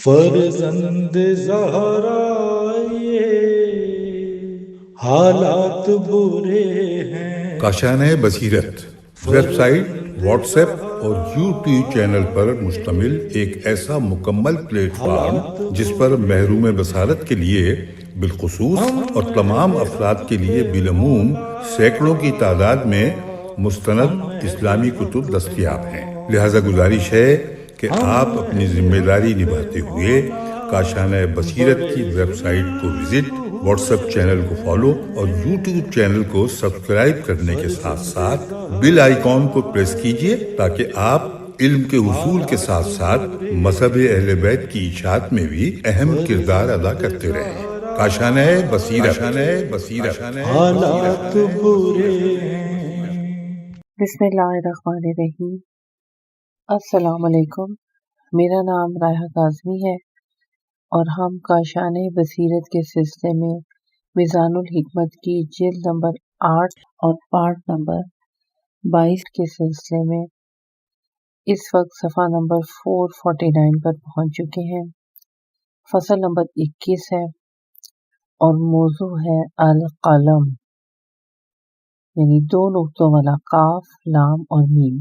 فرزند زہرا یہ حالات برے ہیں۔ کاشانۂ بصیرت ویب سائٹ، واٹس ایپ اور یوٹیوب چینل پر مشتمل ایک ایسا مکمل پلیٹ فارم جس پر محروم بصارت کے لیے بالخصوص اور تمام افراد کے لیے بالعموم سینکڑوں کی تعداد میں مستند اسلامی کتب دستیاب ہیں۔ لہذا گزارش ہے کہ آپ اپنی ذمہ داری نبھاتے ہوئے کاشانۂ بصیرت کی ویب سائٹ کو وزٹ، واٹس ایپ چینل کو فالو اور یوٹیوب چینل کو سبسکرائب کرنے کے ساتھ ساتھ بیل آئیکن کو پریس کیجئے تاکہ آپ علم کے حصول کے ساتھ ساتھ مذہب اہل بیت کی اشاعت میں بھی اہم کردار ادا کرتے رہیں۔ کاشانۂ بصیرت۔ حالات برے ہیں۔ بسم اللہ الرحمن الرحیم۔ السلام علیکم، میرا نام رائحہ کاظمی ہے اور ہم کاشانۂ بصیرت کے سلسلے میں میزان الحکمت کی جلد نمبر 8 اور پارٹ نمبر 22 کے سلسلے میں اس وقت صفحہ نمبر 449 پر پہنچ چکے ہیں۔ فصل نمبر 21 ہے اور موضوع ہے القلم، یعنی 2 نقطوں والا قاف، لام اور میم۔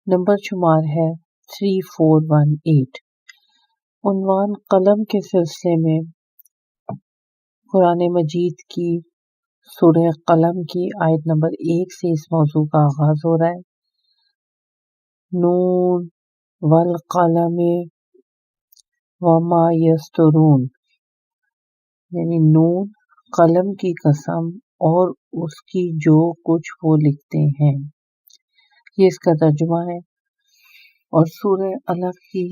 نمبر شمار ہے 3418۔ عنوان قلم کے سلسلے میں قرآن مجید کی سورہ قلم کی آیت نمبر 1 سے اس موضوع کا آغاز ہو رہا ہے۔ نون والقلم وما یسطرون، یعنی نون، قلم کی قسم اور اس کی جو کچھ وہ لکھتے ہیں، یہ اس کا ترجمہ ہے۔ اور سورہ علق کی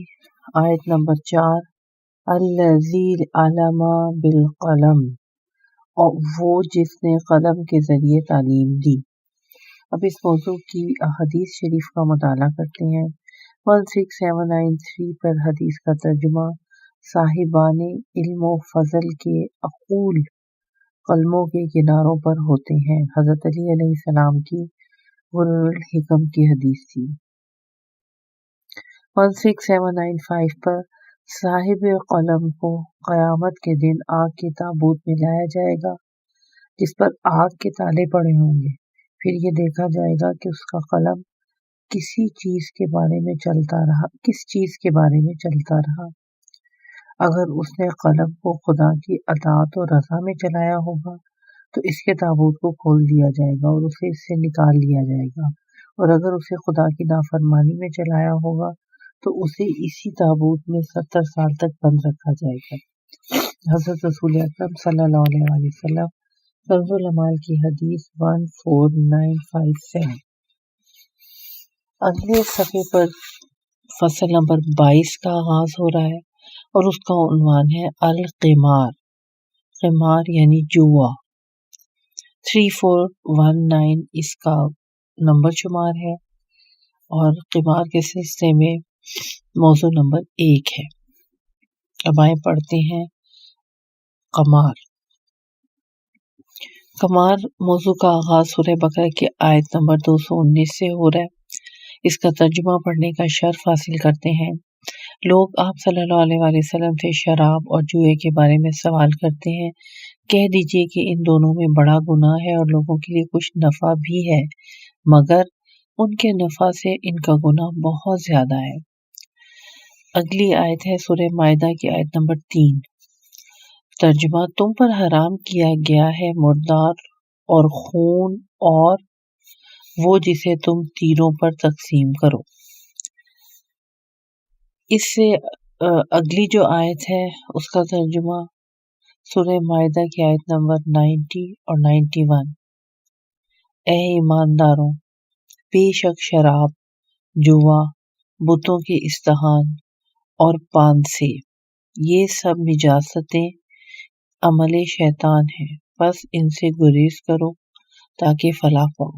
آیت نمبر 4، الذی علم بالقلم، اور وہ جس نے قلم کے ذریعے تعلیم دی۔ اب اس موضوع کی حدیث شریف کا مطالعہ کرتے ہیں۔ 16793 پر حدیث کا ترجمہ صاحبان علم و فضل کے اقول قلموں کے کناروں پر ہوتے ہیں۔ حضرت علی علیہ السلام کی غرر الحکم کی حدیث تھی۔ 16795 پر صاحب قلم کو قیامت کے دن آگ کے تابوت میں لایا جائے گا جس پر آگ کے تالے پڑے ہوں گے۔ پھر یہ دیکھا جائے گا کہ اس کا قلم کس چیز کے بارے میں چلتا رہا۔ اگر اس نے قلم کو خدا کی اطاعت و رضا میں چلایا ہوگا تو اس کے تابوت کو کھول دیا جائے گا اور اسے اس سے نکال لیا جائے گا، اور اگر اسے خدا کی نافرمانی میں چلایا ہوگا تو اسے اسی تابوت میں 70 سال تک بند رکھا جائے گا۔ حضرت رسول اکرم صلی اللہ علیہ وسلم، کنز العمال کی حدیث 14957۔ اگلے صفحے پر فصل نمبر 22 کا آغاز ہو رہا ہے اور اس کا عنوان ہے القمار، قمار یعنی جوا۔ 3419 اس کا نمبر شمار ہے اور قمار کے سلسلے میں موضوع نمبر 1 ہے۔ اب آئیں پڑھتے ہیں قمار۔ قمار موضوع کا آغاز سورہ بقرہ کی آیت نمبر 219 سے ہو رہا ہے۔ اس کا ترجمہ پڑھنے کا شرف حاصل کرتے ہیں۔ لوگ آپ صلی اللہ علیہ وسلم سے شراب اور جوئے کے بارے میں سوال کرتے ہیں۔ کہہ دیجئے کہ ان دونوں میں بڑا گناہ ہے اور لوگوں کے لیے کچھ نفع بھی ہے، مگر ان کے نفع سے ان کا گناہ بہت زیادہ ہے۔ اگلی آیت ہے سورہ مائدہ کی آیت نمبر 3۔ ترجمہ، تم پر حرام کیا گیا ہے مردار اور خون اور وہ جسے تم تیروں پر تقسیم کرو۔ اس سے اگلی جو آیت ہے اس کا ترجمہ سورہ مائدہ کی آیت نمبر 90 اور 91۔ اے ایمانداروں، بے شک شراب، جوا، بتوں کے استحان اور پانسے، یہ سب نجاستیں عمل شیطان ہیں، بس ان سے گریز کرو تاکہ فلاح پاؤ۔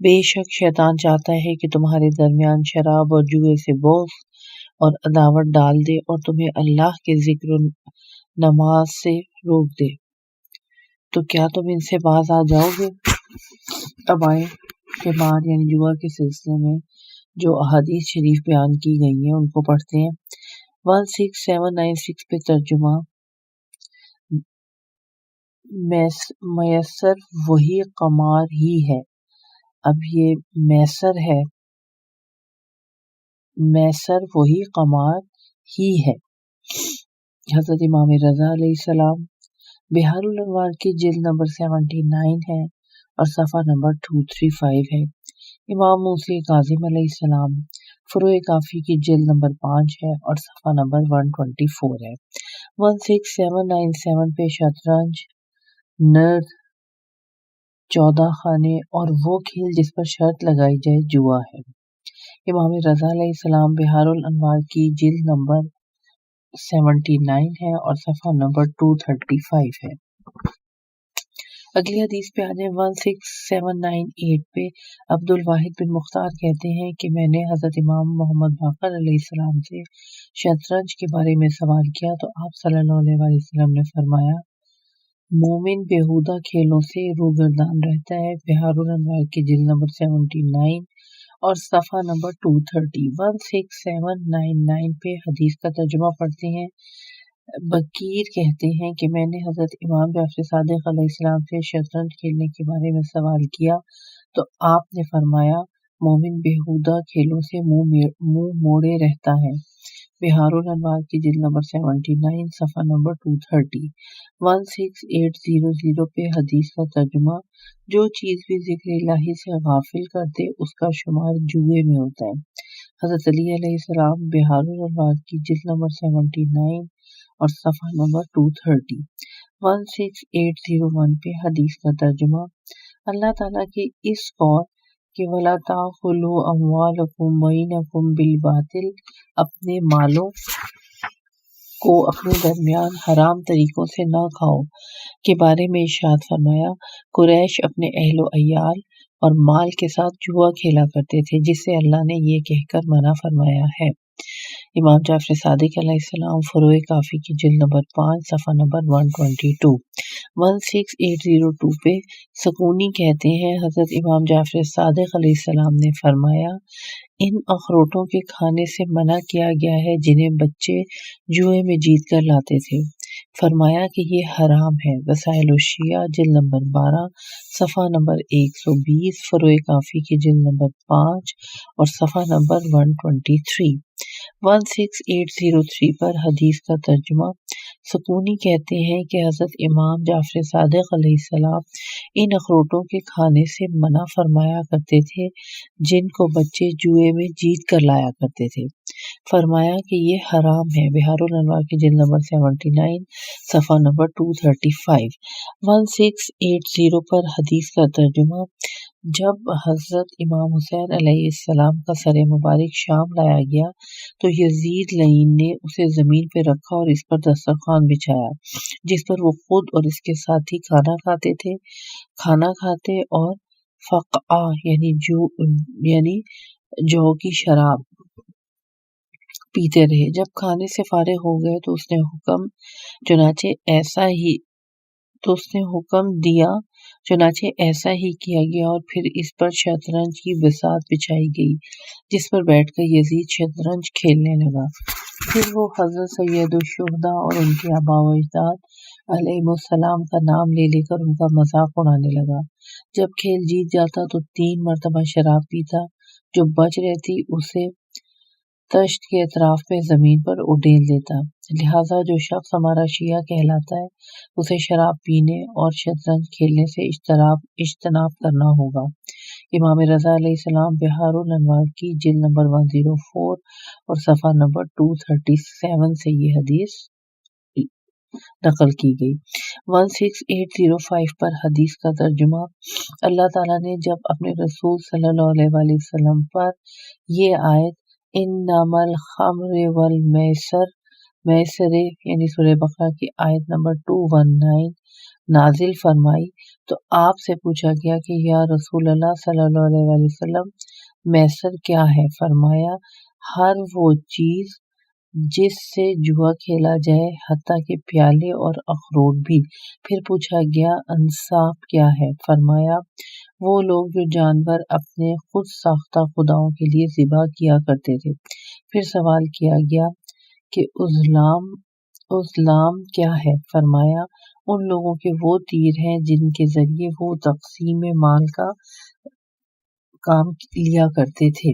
بے شک شیطان چاہتا ہے کہ تمہارے درمیان شراب اور جوئے سے بغض اور عداوت ڈال دے اور تمہیں اللہ کے ذکر و نماز سے روک دے، تو کیا تم ان سے باز آ جاؤ گے؟ اب آئیں قمار یعنی جوا کے سلسلے میں جو احادیث شریف بیان کی گئی ہیں ان کو پڑھتے ہیں۔ 16796 पे तर्जुमा मैसर वही कमार ही है। अब ये मैसर है, मैसर वही कमार ही है। हजरत इमाम रज़ा अलैहिस्सलाम बिहारुल अनवार की जिल्द नंबर 79 है और सफ़ा नंबर 235 है। इमाम मूसी काज़िम अलैहिस्सलाम फुरूए काफ़ी की जिल्द नंबर 5 है और सफ़ा नंबर 124 है। 16797 पे शतरंज, नर्द, 14 खाने और वो खेल जिस पर शर्त लगाई जाए जुआ है। इमाम रज़ा अलैहिस्सलाम बिहारुल अनवार की जिल्द नंबर 79 है और सफ़ा नंबर 235 है। अगली हदीस पे आ जाए 16798 पे अब्दुल वाहिद बिन मुख्तार कहते हैं कि मैंने हज़रत इमाम मोहम्मद बाक़र अलैहिस्सलाम से शतरंज के बारे में सवाल किया तो आप सल्लल्लाहु अलैहि वसल्लम ने फरमाया, मोमिन बेहुदा खेलों से रूगर्दान रहता है। बिहारुल अनवार की जिल्द नंबर 79 और सफ़ा नंबर 230। 16799 पे हदीस का तर्जुमा पढ़ते हैं। बकीर कहते हैं कि मैंने हज़रत इमाम जाफ़र सादिक़ अलैहिस्सलाम से शतरंज खेलने के बारे में सवाल किया तो आपने फरमाया, मोमिन बेहुदा खेलों से मुंह मोड़े रहता है। बिहारुल अनवार की जिल्द नंबर 79 सफ़ा नंबर 230। 16800 पे हदीस का तर्जुमा जो चीज़ भी ज़िक्र इलाही से गाफिल कर दे उसका शुमार जुए में होता है। हज़रत अली अलैहिस्सलाम बिहारुल अनवार की जिल्द नंबर 79 और सफ़ा नंबर 230। 16801 पे हदीस का तर्जुमा अल्लाह ताला के इस कौल कि वला ताकुलू अम्वालकुम बैनकुम बिल बातिल, अपने मालों को अपने दरमियान हराम तरीकों से ना खाओ के बारे में इरशाद फरमाया। कुरैश अपने अहलो अयाल और माल के साथ जुआ खेला करते थे जिससे अल्लाह ने ये कहकर मना फरमाया है। इमाम जाफ़र सादिक अलैहिस्सलाम फुरूए काफ़ी की जिल्द नंबर 5 सफ़ा नंबर 122। 16802 पे सकूनी कहते हैं हज़रत इमाम जाफ़र सादिक अलैहिस्सलाम ने फरमाया, इन अखरोटों के खाने से मना किया गया है जिन्हें बच्चे जुए में जीत कर लाते थे। फरमाया कि ये हराम है। वसाइल शिया जिल्द नंबर 12 सफ़ा नंबर 120 फुरूए काफ़ी की जिल्द नंबर 5 और सफ़ा नंबर 123। 16803 पर हदीस का तर्जुमा सकूनी कहते हैं कि हज़रत इमाम जाफ़र सादिक़ अलैहिस्सलाम इन अखरोटों के खाने से मना फरमाया करते थे जिनको बच्चे जुए में जीत कर लाया करते थे। फरमाया कि ये हराम है। बिहारुल अनवार की जिल्द नंबर 79 सफ़ा नंबर 235। 1680 पर हदीस का तर्जुमा जब हज़रत इमाम हुसैन अलैहिस्सलाम का सरे मुबारक शाम लाया गया तो यजीद लईन ने उसे ज़मीन पर रखा और इस पर दस्तरखान बिछाया जिस पर वो खुद और इसके साथी खाना खाते और फ़क़आ यानी जौ की शराब पीते रहे। जब खाने से फारिग हो गए तो उसने चुनाचे ऐसा ही किया गया और फिर इस पर शतरंज की बिसात बिछाई गई जिस पर बैठकर यजीद शतरंज खेलने लगा। फिर वो हज़रत सैयदुश शुहदा और उनके आबा व अजदाद अलैहिमुस्सलाम का नाम ले लेकर उनका मजाक उड़ाने लगा। जब खेल जीत जाता तो 3 मरतबा शराब पीता, जो बच रहती उसे तश्त के अतराफ में जमीन पर उड़ेल देता। लिहाजा जो शख्स हमारा शिया कहलाता है उसे शराब पीने और शतरंज खेलने से इज्तनाब करना होगा। इमाम रज़ा अलैहिस्सलाम बिहारुल अनवार की जिल्द नंबर 104 और सफ़ा नंबर 237 से ये हदीस नकल की गई। 16805 पर हदीस का तर्जुमा अल्लाह ताला ने जब अपने रसूल सल्लल्लाहु अलैहि वसल्लम पर ये आयत इन्नमल खम्र वल मैसरे यानी सूरह बकरा की आयत नंबर 219 नाजिल फरमाई तो आपसे पूछा गया कि या रसूल अल्लाह सल्लल्लाहु अलैहि वसल्लम मैसर क्या है? फरमाया, हर वो चीज जिससे जुआ खेला जाए हत्ता के प्याले और अखरोट भी। फिर पूछा गया अंसाब क्या है? फरमाया, वो लोग जो जानवर अपने खुद साख्ता खुदाओं के लिए ज़िबा किया करते थे। फिर सवाल किया गया کہ اظلام کیا ہے؟ فرمایا ان لوگوں کے وہ تیر ہیں جن کے ذریعے وہ تقسیم مال کا کام لیا کرتے تھے۔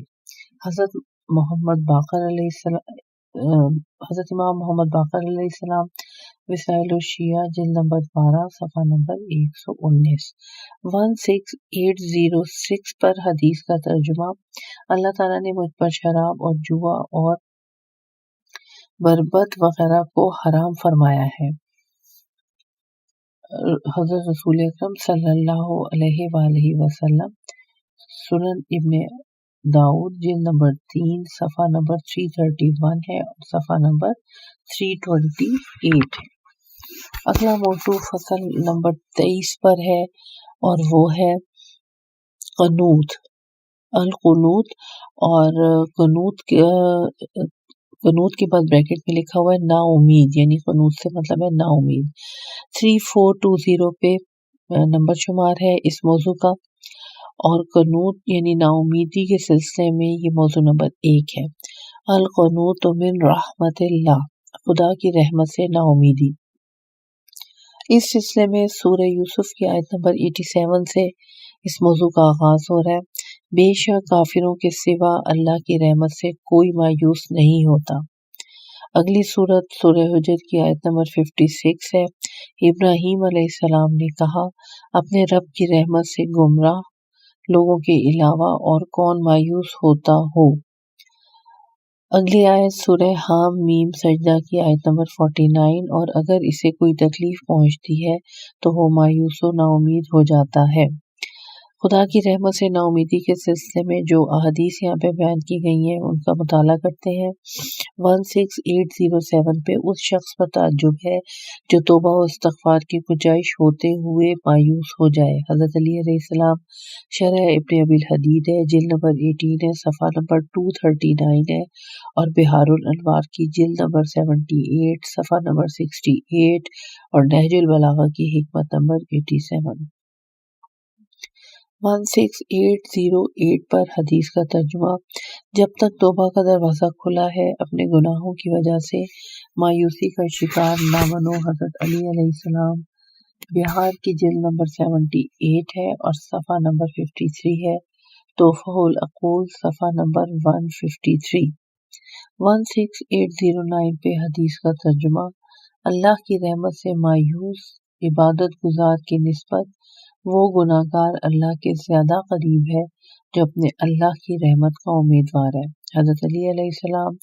حضرت امام محمد باقر علیہ السلام وسائل الشیعہ جلد نمبر 12 صفحہ نمبر 119۔ 1686 پر حدیث کا ترجمہ۔ اللہ تعالیٰ نے مجھ پر شراب اور جوا اور بربط وغیرہ کو حرام فرمایا ہے۔ حضرت رسول اکرم صلی اللہ علیہ وآلہ وسلم سنن ابن داؤد جلد نمبر 3 صفحہ نمبر 331 ہے اور صفحہ نمبر 328 ہے۔ اگلا موضوع فصل نمبر 23 پر ہے اور وہ ہے قنوت، القنوت، اور قنوت کے بعد بریکٹ میں لکھا ہوا ہے نا امید، یعنی قنوت سے مطلب ہے نا امید۔ 3420 پہ نمبر شمار ہے اس موضوع کا، اور قنوت یعنی نا امیدی کے سلسلے میں یہ موضوع نمبر 1 ہے۔ القنوت من رحمت اللہ، خدا کی رحمت سے نا امیدی۔ اس سلسلے میں سورہ یوسف کی آیت نمبر 87 سے اس موضوع کا آغاز ہو رہا ہے۔ بے شک کافروں کے سوا اللہ کی رحمت سے کوئی مایوس نہیں ہوتا۔ اگلی سورت سورہ حجر کی آیت نمبر 56 ہے۔ ابراہیم علیہ السلام نے کہا اپنے رب کی رحمت سے گمراہ لوگوں کے علاوہ اور کون مایوس ہوتا ہو۔ اگلی آیت سورہ حام میم سجدہ کی آیت نمبر 49، اور اگر اسے کوئی تکلیف پہنچتی ہے تو وہ مایوس و نا امید ہو جاتا ہے۔ خدا کی رحمت سے نا امیدی کے سلسلے میں جو احادیث یہاں پہ بیان کی گئی ہیں ان کا مطالعہ کرتے ہیں۔ 16807 پہ اس شخص پر تعجب ہے جو توبہ و استغفار کی گنجائش ہوتے ہوئے مایوس ہو جائے۔ حضرت علی علیہ السلام شرح ابن ابی الحدید ہے، جلد نمبر 18 ہے، صفحہ نمبر 239 ہے، اور بحار الانوار کی جلد نمبر 78 صفحہ نمبر 68، اور نہج البلاغہ کی حکمت نمبر 87۔ 16808 پر حدیث کا ترجمہ۔ جب تک توبہ کا دروازہ کھلا ہے اپنے گناہوں کی وجہ سے مایوسی کا شکار نہ بنو۔ حضرت علی علیہ السلام بہار کی جلد نمبر 78 ہے اور صفحہ نمبر 53 ہے، تحفہ العقول صفحہ نمبر 153۔ 16809 پہ حدیث کا ترجمہ۔ اللہ کی رحمت سے مایوس عبادت گزار کی نسبت وہ گناہگار اللہ کے زیادہ قریب ہے جو اپنے اللہ کی رحمت کا امیدوار ہے۔ حضرت علی علیہ السلام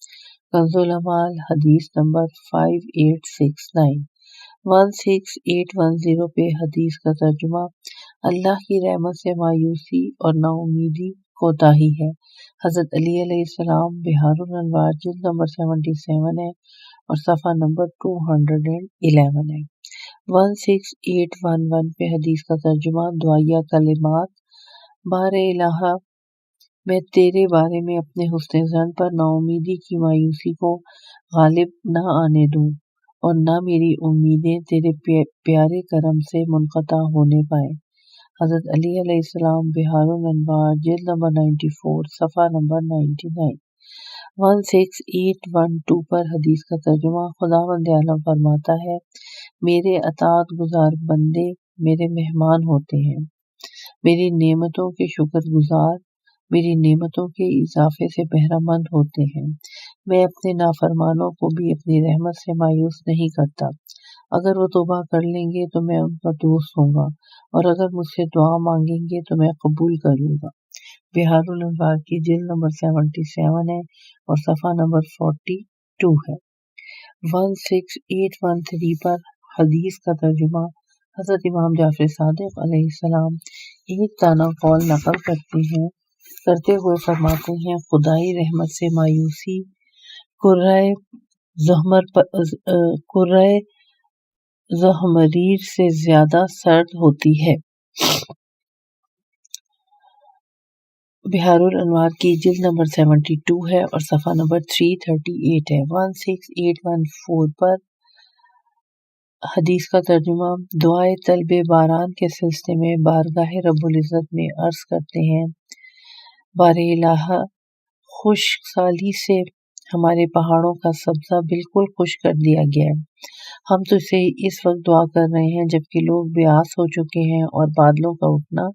کنز العمال حدیث نمبر 5869۔ 16810 پہ حدیث کا ترجمہ۔ اللہ کی رحمت سے مایوسی اور نا امیدی کوتاہی ہے۔ حضرت علی علیہ السلام بحار الانوار جلد نمبر 77 ہے اور صفحہ نمبر 211 ہے۔ 16811 پہ حدیث کا ترجمہ۔ دعائیہ کلمات۔ بار الہ میں تیرے بارے میں اپنے حسن ظن پر نا امیدی کی مایوسی کو غالب نہ آنے دوں اور نہ میری امیدیں تیرے پیارے کرم سے منقطع ہونے پائیں۔ حضرت علی علیہ السلام بحار الانوار جلد نمبر 94 صفحہ نمبر 99۔ 16812 پر حدیث کا ترجمہ۔ خداوند عالم فرماتا ہے میرے اطاعت گزار بندے میرے مہمان ہوتے ہیں، میری نعمتوں کے شکر گزار میری نعمتوں کے اضافے سے بہرہ مند ہوتے ہیں۔ میں اپنے نافرمانوں کو بھی اپنی رحمت سے مایوس نہیں کرتا۔ اگر وہ توبہ کر لیں گے تو میں ان کا دوست ہوں گا، اور اگر مجھ سے دعا مانگیں گے تو میں قبول کر لوں گا۔ بحار الانوار کی جلد نمبر 77 ہے اور صفحہ نمبر 42 ہے۔ 16813 پر حدیث کا ترجمہ۔ حضرت امام جعفر صادق علیہ السلام ایک تانا قول نقل کرتے ہوئے فرماتے ہیں خدائی رحمت سے مایوسی قرۂ زہمریر سے زیادہ سرد ہوتی ہے۔ بحار الانوار کی جلد نمبر 72 ہے اور صفحہ نمبر 338 ہے۔ 16814 پر حدیث کا ترجمہ۔ دعائے طلب باران کے سلسلے میں بارگاہ رب العزت میں عرض کرتے ہیں بار الہ خشک سالی سے हमारे पहाड़ों का सब्जा बिल्कुल खुश कर दिया गया है। हम तो इसे इस वक्त दुआ कर रहे हैं जबकि लोग बेआस हो चुके हैं और बादलों का उठना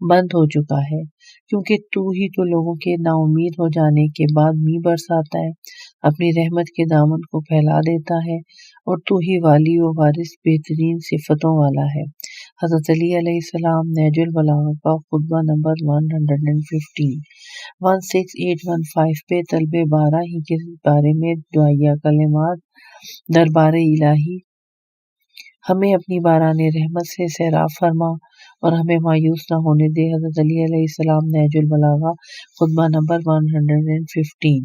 बंद हो चुका है, क्योंकि तू ही तो लोगों के नाउमीद हो जाने के बाद मींह बरसाता है, अपनी रहमत के दामन को फैला देता है, और तू ही वाली व वारिस बेहतरीन सिफतों वाला है। हज़रत अली अलैहिस्सलाम नहजुल बलागा का खुतबा नंबर 115 16815 पे तलबे 12 ही के बारे में दुआया कलिमात दरबार इलाही हमें अपनी बाराने रहमत से सैराब फरमा और हमें मायूस न होने दे। हज़रत अली अलैहिस्सलाम नहजुल बलागा खुतबा नंबर 115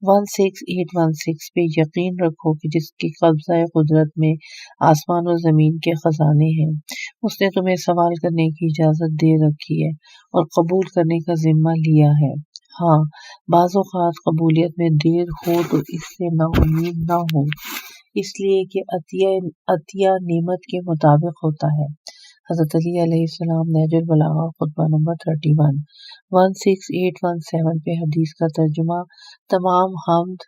16816 पे यकीन रखो कि जिसकी कब्ज़ा कुदरत में आसमान और ज़मीन के ख़जाने हैं, उसने तुम्हें सवाल करने की इजाज़त दे रखी है और कबूल करने का ज़िम्मा लिया है। हाँ, बाज़ औक़ात कबूलियत में देर हो तो इससे नाउम्मीद न हो, इसलिए कि अतिया नेमत के मुताबिक होता है। हज़रत अली अलैहिस्सलाम नहजुल बलागा खुतबा नंबर 31 16817 पे हदीस का तर्जुमा तमाम हम्द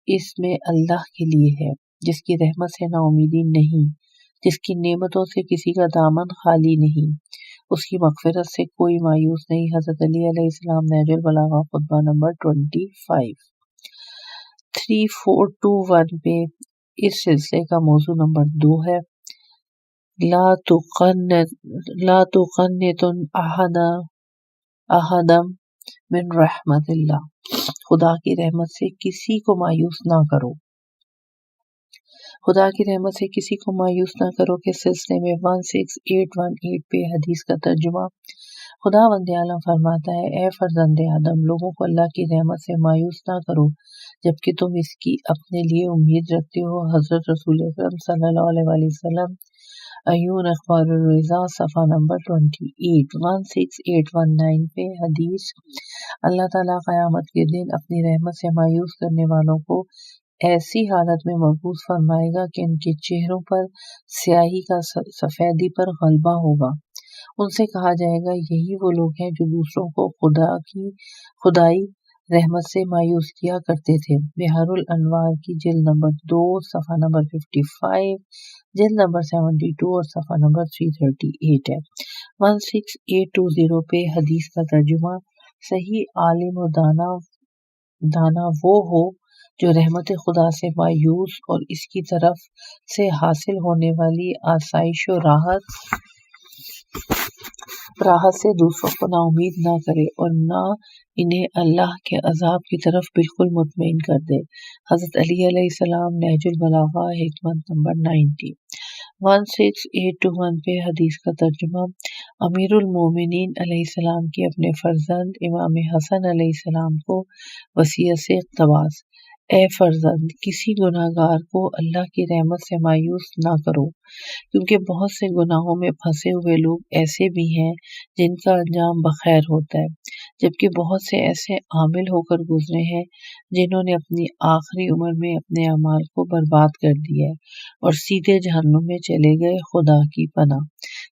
इसमें अल्लाह के लिए है, जिसकी रहमत से नाउमीदी नहीं, जिसकी नेमतों से किसी का दामन खाली नहीं, उसकी मग़फ़िरत से कोई मायूस नहीं। हज़रत अली अलैहिस्सलाम नहजुल बलागा खुतबा नंबर 25 3421 पे इस सिलसिले का मौजू नंबर 2 है ला तुक़न्नितुन अहदम मिन रहमतिल्लाह, खुदा की रहमत से किसी को मायूस ना करो, खुदा की रहमत से किसी को मायूस ना करो के सिलसिले में 16818 पे हदीस का तर्जुमा खुदावंद आलम फरमाता है, ए फर्जंदे आदम, लोगों को अल्लाह की रहमत से मायूस ना करो जबकि तुम इसकी अपने लिए उम्मीद रखते हो। हज़रत रसूल अकरम सल्लल्लाहु अलैहि वसल्लम अयून अखबार रज़ा सफ़ा नंबर 28 16819 पे हदीस अल्लाह ताला क़यामत के दिन अपनी रहमत से मायूस करने वालों को ऐसी हालत में मबूस फरमाएगा कि उनके चेहरों पर स्याही का सफ़ेदी पर गलबा होगा। उनसे कहा जाएगा, यही वो लोग हैं जो दूसरों को खुदाई रहमत से मायूस किया करते थे। बिहारुल अनवार की जिल्द नंबर 2 सफ़ा नंबर 55, जिल्द नंबर 72 और सफ़ा नंबर 338 है। 16820 पे हदीस का तर्जुमा सही आलिम व दाना वो हो जो रहमत खुदा से मायूस और इसकी तरफ से हासिल होने वाली आसाइश और राहत से दूसरों को नाउमीद ना करे और ना इन्हें अल्लाह के अजाब की तरफ बिल्कुल मुतमईन कर दे। हज़रत अली अलैहिस्सलाम नहजुल बलागा हिकमत नंबर 90 16821 पे हदीस का तर्जुमा अमीरुल मोमिनीन अलैहिस्सलाम की अपने फर्जंद इमाम हसन अलैहिस्सलाम को वसीयत से इक़्तिबास, ए फर्जंद, किसी गुनाहगार को अल्लाह की रहमत से मायूस ना करो, क्योंकि बहुत से गुनाहों में फंसे हुए लोग ऐसे भी हैं जिनका अंजाम बखैर होता है, जबकि बहुत से ऐसे आमिल होकर गुजरे हैं जिन्होंने अपनी आखिरी उम्र में अपने अमाल को बर्बाद कर दिया है और सीधे जहन्नुम में चले गए। खुदा की पनाह।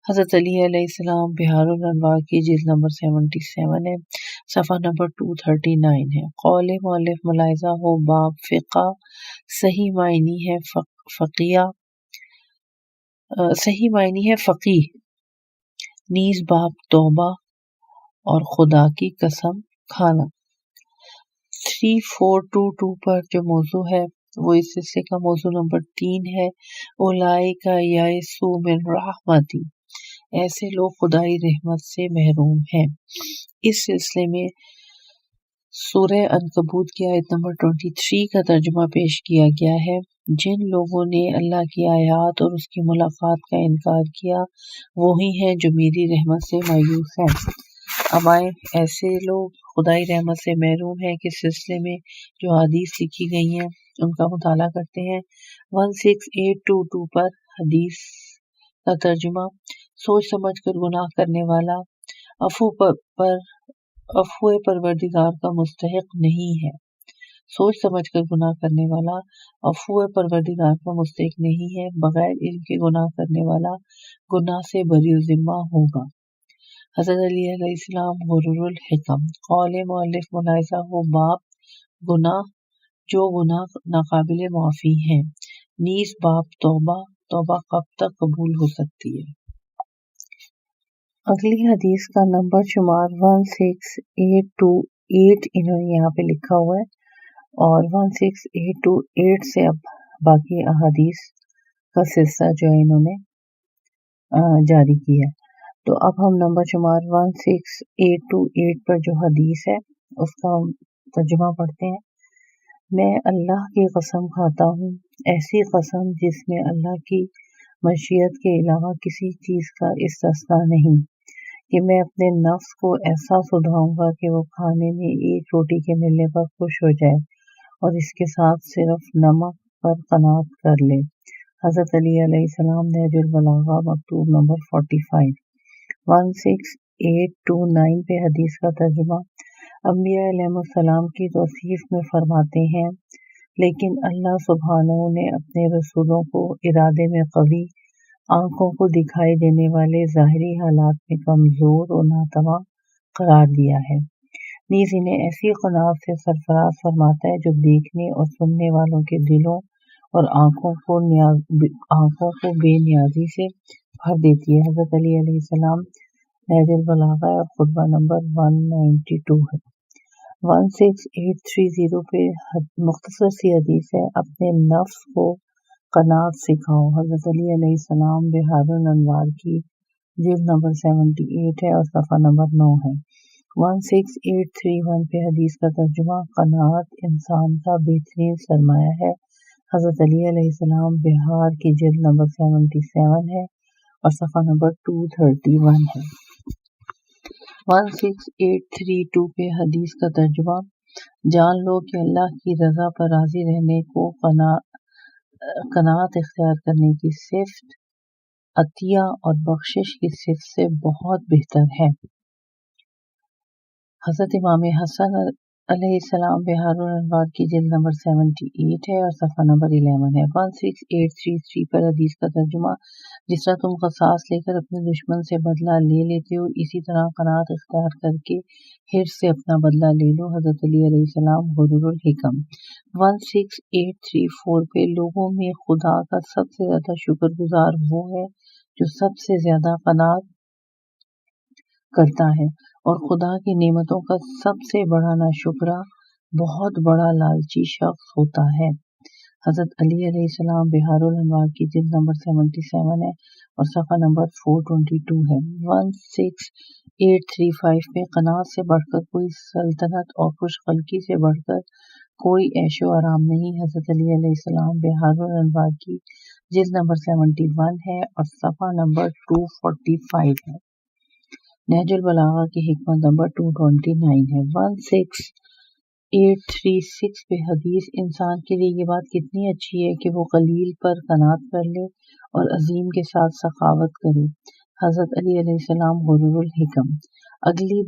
हज़रत अली अलैहिस्सलाम बिहारुल अनवार की जिल्द नंबर 77 है, सफ़ा नंबर 239 है। कौल मौलिफ मुलाहिज़ा हो बाब फ़िक़ा, सही मायनी है फ़क़ीह, नीज़ बाब तौबा और खुदा की कसम खाना। 3422 पर जो मौजू है वो इस सिलसिले का मौजू नंबर 3 है उलाइका याइसू मिन रहमती, ऐसे लोग खुदाई रहमत से महरूम हैं। इस सिलसिले में सूरह अनकबूत की आयत नंबर 23 का तर्जुमा पेश किया गया है, जिन लोगों ने अल्लाह की आयत और उसकी मुलाकात का इनकार किया वही हैं जो मेरी रहमत से मायूस हैं। अब आए ऐसे लोग खुदाई रहमत से महरूम हैं के सिलसिले में जो हदीस लिखी गई हैं उनका मुताला करते हैं। 16822 पर हदीस का तर्जुमा सोच समझ कर गुनाह करने वाला अफ़्वे परवरदिगार का मुस्तहिक नहीं है। सोच समझ कर गुनाह करने वाला अफ़्वे परवरदिगार का मुस्तहिक नहीं है। बगैर इल्म के गुनाह करने वाला गुनाह से बरी ज़िम्मा होगा। हज़रत अली अलैहिस्सलाम गुरूरुल हिकम। कौल मौलिफ मुलाहिज़ा हो बाब गुनाह جو गुनाह नाकाबिल माफ़ी हैं। नीस बाब तौबा कब तक कबूल हो सकती है। अगली हदीस का नंबर शुमार 16828 इन्होंने यहाँ पे लिखा हुआ है और 16828 से अब बाकी अहादीस का सिलसिला जो है इन्होंने जारी किया है। तो अब हम नंबर शुमार 16828 पर जो हदीस है उसका तर्जुमा पढ़ते हैं। मैं अल्लाह की कसम खाता हूँ, ऐसी कसम जिसमें अल्लाह की मशीयत के अलावा किसी चीज़ का इस्तिस्ना नहीं, कि मैं अपने नफ्स को ऐसा सुधाऊंगा कि वो खाने में एक रोटी के मिलने पर खुश हो जाए और इसके साथ सिर्फ नमक पर कनात कर ले। हज़रत अली अलैहिस्सलाम नहजुल बलागा मकतूब नंबर 45। 16829 पे हदीस का तर्जुमा। अंबिया अलैहिस्सलाम की तौसीफ में फरमाते हैं, लेकिन अल्लाह सुब्हानहू ने अपने रसूलों को इरादे में कवी, आंखों को दिखाई देने वाले ज़ाहिरी हालात में कमज़ोर और नातवा करार दिया है। नीज़ इन्हें ऐसी क़नाअत से सरफराज फरमाता है जो देखने और सुनने वालों के दिलों और आंखों को बेनियाजी से भर देती है। हज़रत अली अलैहिस्सलाम नहजुल बलागा और खुतबा नंबर 192 है। 16830 पे मुख्तसर सी हदीस है, अपने नफ्स को कनात सिखाओ। हज़रत अली अलैहिस्सलाम बिहारुल अनवार की जिल्द नंबर 78 है और सफ़ा नंबर 9 है। 16831 पे हदीस का तर्जुमा। कनात इंसान का बेहतरीन सरमाया है। हज़रत अली अलैहिस्सलाम बिहार की जिल्द नंबर 77 है और सफ़ा नंबर 231 है। 16832 पे हदीस का तर्जुमा। जान लो कि अल्लाह की रज़ा पर राज़ी रहने को कनात इख्तियार करने की सिफ़त अतिया और बख्शिश की सिफ़त से बहुत बेहतर है। हज़रत इमाम हसन अलैहिस्सलाम बिहारुल अनवार की जिल्द नंबर 78 है और सफ़ा नंबर 11 है। 16833 पर हदीस का तर्जुमा। जिस तरह तुम क़सास लेकर अपने दुश्मन से बदला ले लेते हो, इसी तरह कनात इख्तियार करके हिर्स से अपना बदला ले लो। हज़रत अली अलैहिस्सलाम गुरूरुल हिकम। 16834 पे लोगों में खुदा का सबसे ज़्यादा शुक्रगुजार वो है जो सबसे ज़्यादा कनात करता है और खुदा की नेमतों का सबसे बड़ा नाशुक्रा बहुत बड़ा लालची शख्स होता है। हज़रत अली अलैहिस्सलाम बिहारुल अनवार की जिल्द नंबर 77 है और सफ़ा नंबर 422 है। 16835 में कनात से बढ़कर कोई सल्तनत और खुशखल्की से बढ़कर कोई ऐशो आराम नहीं। हज़रत अली अलैहिस्सलाम बिहारुल अनवार की जिल्द नंबर 71 है और सफ़ा नंबर 245 है। नहजुल बलागा की हिकमत नंबर 229 है। 16836 पे हदीस। इंसान के लिए ये बात कितनी अच्छी है कि वो कलील पर कनात कर ले और अजीम के साथ सखावत करे। हज़रत अली अलैहिस्सलाम गुरूरुल हिकम। अगली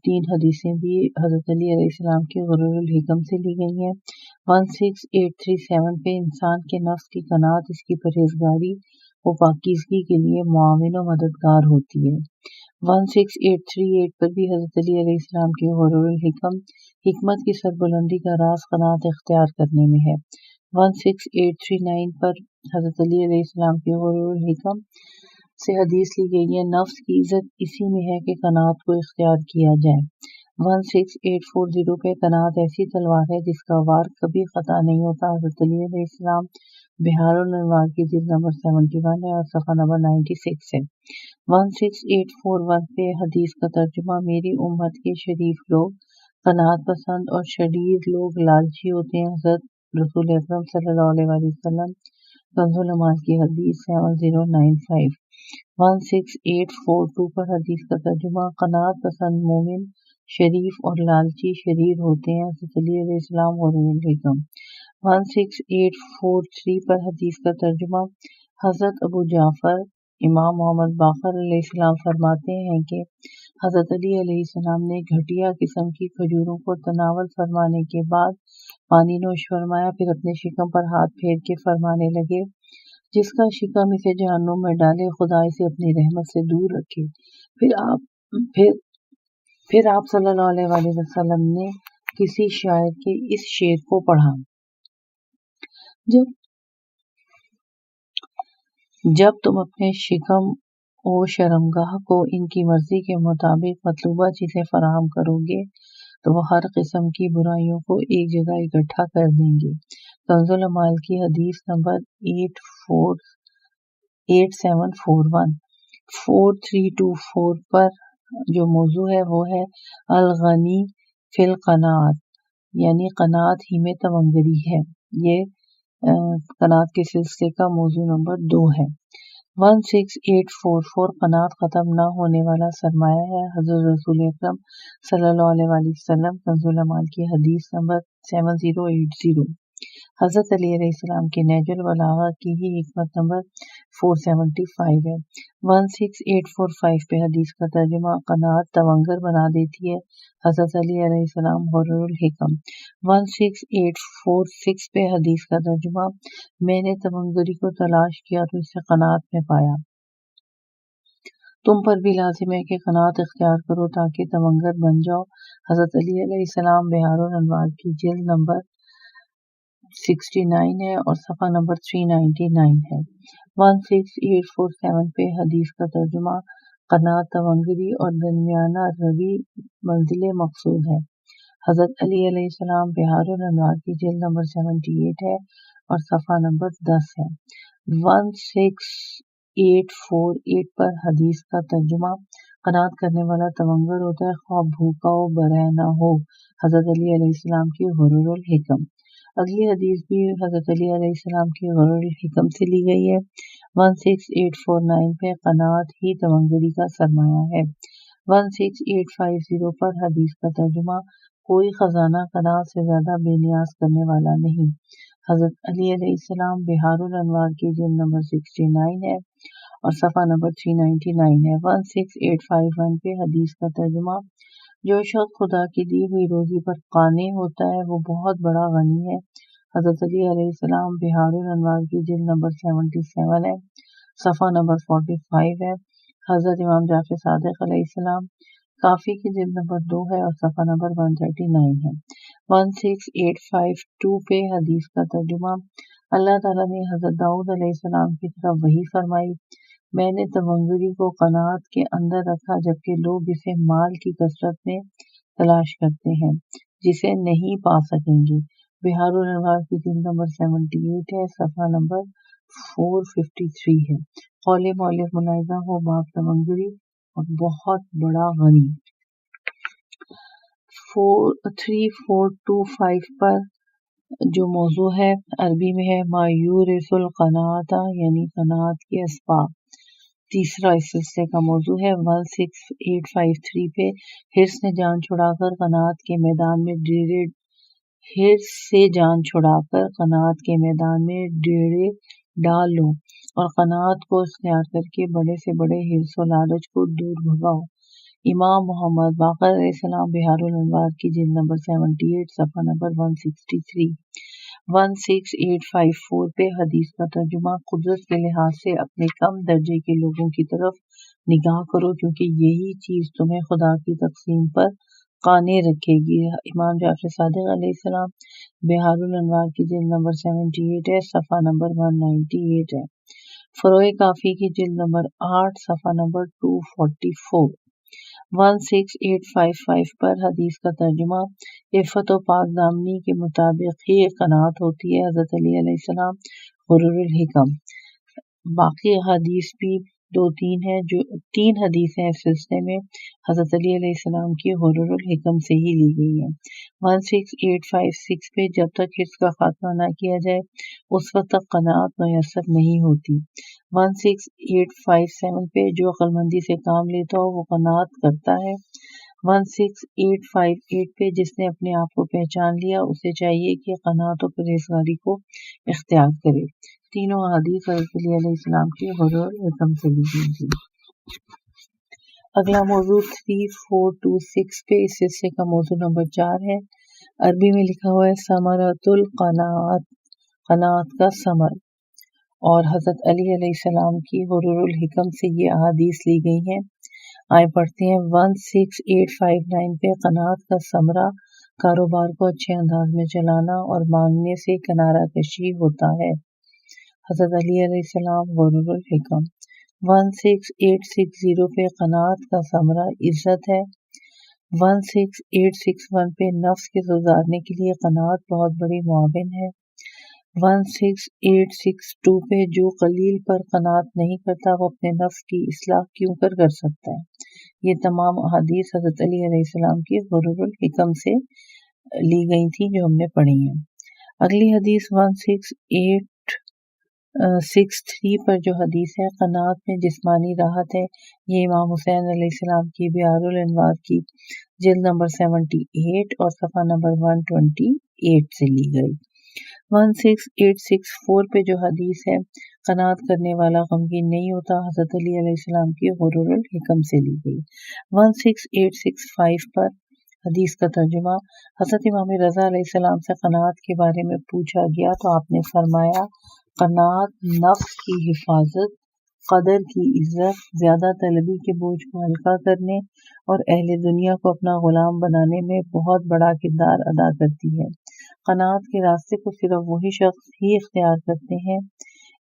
तीन हदीसें भी हज़रत अली अलैहिस्सलाम के गुरूरुल हिकम से ली गई हैं। 16837 पे इंसान के नफ्स की कनात इसकी परहेजगारी व पाकीज़गी के लिए मुआविन व मददगार होती है। 16838 पर भी हज़रत अली अलैहिस्सलाम के गुरूरुल हिकम। हिकमत की सरबुलंदी का राज कनात इख्तियार करने में है। 16839 पर हज़रत अली अलैहिस्सलाम के गुरूरुल हिकम से हदीस ली गई है, नफ्स की इज्जत इसी में है कि कनात को इख्तियार किया जाए। 16840 पे कनात ऐसी तलवार है जिसका वार कभी खता नहीं होता। हज़रत अली अलैहिस्सलाम बिहारुल अनवार की जिल्द नंबर 71 है और सफ़ा नंबर 96 है। 16841 पे हदीस का तर्जुमा। मेरी उम्मत के शरीफ लोग कनात पसंद और शरीर लोग लालची होते हैं। हज़रत रसूल अकरम सल्लल्लाहु अलैहि वसल्लम कंजुल अमाल की हदीस 7095। 16842 पर हदीस का तर्जुमा। कनात पसंद मोमिन शरीफ और लालची शरीर होते हैं। हज़रत अली अलैहिस्सलाम गुरूरुल हिकम। 16843 पर हदीस का तर्जुमा। हज़रत अबू जाफ़र इमाम मोहम्मद बाक़र अलैहिस्सलाम फरमाते हैं कि हज़रत अली अलैहिस्सलाम ने घटिया किस्म की खजूरों को तनावल फरमाने के बाद पानी नोश फरमाया, फिर अपने शिकम पर हाथ फेर के फरमाने लगे, जिसका शिकम इसे जहन्नुम में डाले, खुदा इसे अपनी रहमत से दूर रखे। फिर आप सल्लल्लाहु अलैहि वसल्लम ने किसी शायर के इस शेर को पढ़ा। جب تم اپنے شکم و شرمگاہ کو ان کی مرضی کے مطابق مطلوبہ چیزیں فراہم کرو گے تو وہ ہر قسم کی برائیوں کو ایک جگہ اکٹھا کر دیں گے۔ کنز العمال کی حدیث نمبر 8741 4324 پر جو موضوع ہے وہ ہے الغنی فی القناعت، یعنی قناعت ہی میں تونگری ہے۔ یہ قناعت کے سلسلے کا موضوع نمبر 2 ہے۔ 16844 قناعت ختم نہ ہونے والا سرمایہ ہے۔ حضرت رسول اکرم صلی اللہ علیہ وآلہ وسلم کنز العمال کی حدیث نمبر 7080۔ حضرت علی علیہ السلام کے نہج البلاغہ کی ہی حکمت نمبر 475 ہے۔ 16845 پہ حدیث کا ترجمہ قناعت تونگر بنا دیتی ہے۔ حضرت علی علیہ السلام غرور الحکم۔ 16846 پہ حدیث کا ترجمہ میں نے تونگری کو تلاش کیا تو اسے قناعت میں پایا۔ تم پر بھی لازم ہے کہ قناعت اختیار کرو تاکہ تونگر بن جاؤ۔ حضرت علی علیہ السلام بحار الانوار کی جلد نمبر 69 ہے اور صفحہ نمبر 399 ہے۔ 16847 پہ حدیث کا ترجمہ قناعت تونگری اور درمیانہ روی منزل مقصود ہے۔ حضرت علی علیہ السلام بحار الانوار کی جلد نمبر 78 ہے اور صفحہ نمبر 10 ہے۔ 16848 پر حدیث کا ترجمہ قناعت کرنے والا تونگر ہوتا ہے خواہ بھوکا ہو برہنہ نہ ہو۔ حضرت علی علیہ السلام کی غرور الحکم۔ اگلی حدیث بھی حضرت علی علیہ السلام کی غرور الحکم سے لی گئی ہے۔ 16849 پہ قناعت ہی تونگری کا سرمایہ ہے۔ 16850 پر حدیث کا ترجمہ کوئی خزانہ قناعت سے زیادہ بے نیاز کرنے والا نہیں۔ حضرت علی علیہ السلام بحار الانوار کی جلد نمبر 69 ہے اور صفحہ نمبر 399 ہے۔ 16851 پہ حدیث کا ترجمہ جو شخص خدا کی دی ہوئی روزی پر قانع ہوتا ہے وہ بہت بڑا غنی ہے۔ حضرت علی علیہ السلام بحار الانوار کی جلد نمبر 77 ہے، صفحہ نمبر 45 ہے۔ حضرت امام جعفر صادق علیہ السلام کافی کی جلد نمبر 2 ہے اور صفحہ نمبر 139 ہے۔ 16852 پہ حدیث کا ترجمہ اللہ تعالیٰ نے حضرت داؤد علیہ السلام کی طرف وحی فرمائی، میں نے تونگری کو قناعت کے اندر رکھا جبکہ لوگ اسے مال کی کثرت میں تلاش کرتے ہیں جسے نہیں پا سکیں گے۔ بحار الانوار کی جلد نمبر 78 ہے، صفحہ نمبر 453 ہے۔ قول مؤلف ملاحظہ ہو باب تونگری اور بہت بڑا غنی۔ 3425 پر جو موضوع ہے عربی میں ہے ما یورث القناعۃ، یعنی قناعت کے اسباب۔ تیسرا اس سلسلے کا موضوع ہے۔ 16853 پہ حرص نے جان چھڑا کر قناعت کے میدان میں ڈیرے ڈال لو اور قناعت کو اختیار کر کے بڑے سے بڑے حرص و لالچ کو دور بھگاؤ۔ امام محمد باقر علیہ السلام بحار الانوار کی جلد نمبر 78 صفحہ نمبر 163۔ 16854 پہ حدیث کا ترجمہ قدرت کے لحاظ سے اپنے کم درجے کے لوگوں کی طرف نگاہ کرو کیونکہ یہی چیز تمہیں خدا کی تقسیم پر قانع رکھے گی۔ امام جعفر صادق علیہ السلام بحار الانوار کی جلد نمبر 78 ہے، صفحہ نمبر 198 ہے۔ فروع کافی کی جلد نمبر 8 صفحہ نمبر 244۔ 16855 پر حدیث کا ترجمہ عفت و پاک دامنی کے مطابق ہی قناعت ہوتی ہے۔ حضرت علی علیہ السلام غرور الحکم۔ باقی حدیث بھی 2-3 ہیں، جو 3 حدیثیں اس سلسلے میں حضرت علی علیہ السلام کی غرور الحکم سے ہی لی گئی ہیں۔ 16856 پہ جب تک حرص کا خاتمہ نہ کیا جائے اس وقت تک قناعت میسر نہیں ہوتی۔ 16857 پہ جو عقل مندی سے کام لیتا ہو وہ قناعت کرتا ہے۔ 16858 پہ جس نے اپنے آپ کو پہچان لیا اسے چاہیے کہ قناعت و پرہیزگاری کو اختیار کرے۔ تینوں احادیث حضرت علی علیہ السلام کی غرور الحکم سے لی گئی تھی۔ اگلا موضوع 3426 پہ اس سلسلے کا موضوع نمبر 4 ہے۔ عربی میں لکھا ہوا ہے ثمرۃ القناعۃ، قناعت کا ثمر، اور حضرت علی علیہ السلام کی غرور الحکم سے یہ احادیث لی گئی ہیں۔ آئے پڑھتے ہیں۔ 16859 پہ قناعت کا ثمرہ کاروبار کو اچھے انداز میں چلانا اور مانگنے سے کنارہ کشی ہوتا ہے۔ حضرت علی علیہ السلام غرور الحکم 16860 پہ قناعت کا ثمرہ عزت ہے۔ 16861 پہ نفس کے گزارنے کے لیے قناعت بہت بڑی معاون ہے۔ 16862 پہ جو قلیل پر قناعت نہیں کرتا وہ اپنے نفس کی اصلاح کیوں کر سکتا ہے۔ یہ تمام احادیث حضرت علی علیہ السلام کی غرور الحکم سے لی گئی تھیں جو ہم نے پڑھی ہیں۔ اگلی حدیث 16863 پر جو حدیث ہے قناعت میں جسمانی راحت ہے، یہ امام حسین علیہ السلام کی بہار الانوار کی جلد نمبر 78 اور صفحہ نمبر 128 سے لی گئی۔ 16864 پہ جو حدیث ہے قناعت کرنے والا غمگین نہیں ہوتا، حضرت علی علیہ السلام کی غرور الحکم سے لی گئی۔ 16865 پر حدیث کا ترجمہ، حضرت امام رضا علیہ السلام سے قناعت کے بارے میں پوچھا گیا تو آپ نے فرمایا، قناعت نفس کی حفاظت، قدر کی عزت، زیادہ طلبی کے بوجھ کو ہلکا کرنے اور اہل دنیا کو اپنا غلام بنانے میں بہت بڑا کردار ادا کرتی ہے۔ قناعت کے راستے کو صرف وہی شخص ہی اختیار کرتے ہیں،